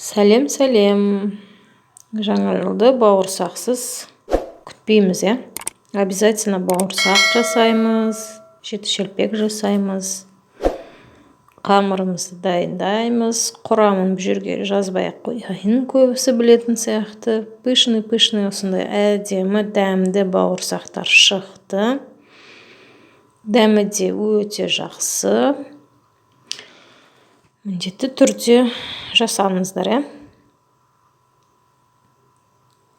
Сәлем, жаңа жылды бауырсақсыз күтпейміз, обязательно бауырсақ жасаймыз, жеті-шелпек жасаймыз, қамырымызды дайындаймыз. Құрамын бұл жерге жазбай қояйын, көбісі білетін сияқты. Пышный осындай әдемі дәмді бауырсақтар шықты. Дәмі де өте жақсы. Міндетті түрде жасаңыздар,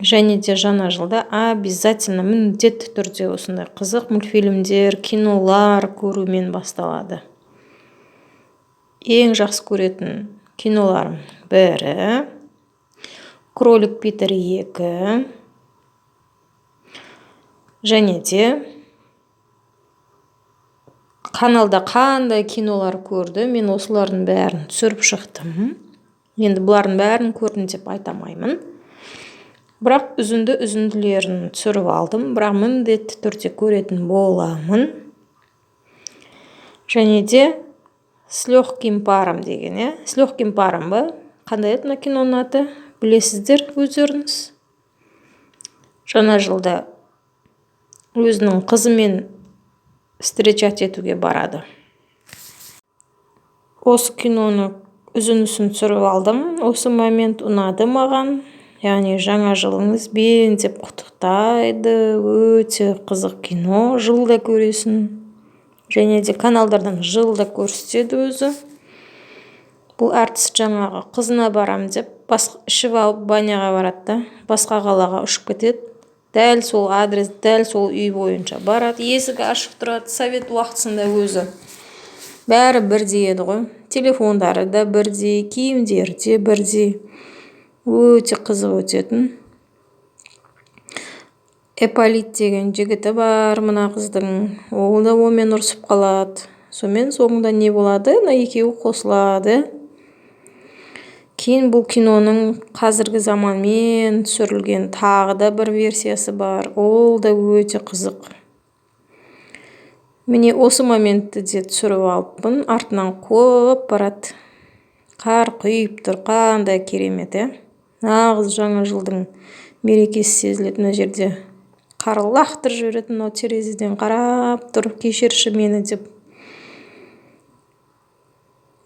Және де жаңа жылда обязательно міндетті түрде осындай қызық мультфильмдер, кинолар көрумен басталады. Ең жақсы көретін киноларым бірі Кролик Питер 2, және де каналда қандай кинолар көрді, мен осылардың бәрін түсіріп шықтым. Енді бұлардың бәрін көрдім деп айтамаймын. Бірақ үзінділерін түсіріп алдым, бірақ міндетті түрде көретін боламын. Және де с легким паром деген, с легким паром ба? Қандай еді киноның аты? Білесіздер өздеріңіз. Жаңа жылда өзінің қызымен встречать етуге барады. Осы киноны үзіндісін түсіріп алдым. Осы момент ұнады маған. Яғни жаңа жылыңызбен деп құттықтайды. Өте қызық кино. Жылда көресің. Және де каналдардан жылда көрсетеді өзі. Бұл әртіс жаңағы қызына барам деп ішіп алып баняға барады. Басқа қалаға ұшып кетеді. Дәл сол адрес, дәл сол үй бойынша барады. Есігі ашық тұрады. Совет уақытысында өзі. Бәрі бірдей еді ғой. Телефондары да бірдей, киімдері де бірдей. Өте қызық өтетін. Эполит деген жігіті бар мына қыздың. Ол да онымен ұрсып қалады. Сонымен соңында не болады? Екеуі қосылады. Кейін бұл киноның қазіргі заманмен түсірілген тағы да бір версиясы бар. Ол да өте қызық. Міне осы моментті де түсіріп алыппын. Артынан көп барады. Қар құйып тұр. Қандай керемет, Нағыз жаңа жылдың мерекесі сезіледі мына жерде. Қар лақтырып жібереді, мынау терезеден қарап тұр, кешірші мені деп.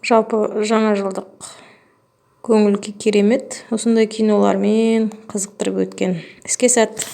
Жалпы жаңа жылдық көңіл керемет. Осындай кинолармен қызықтырып өткен. Іске сәт.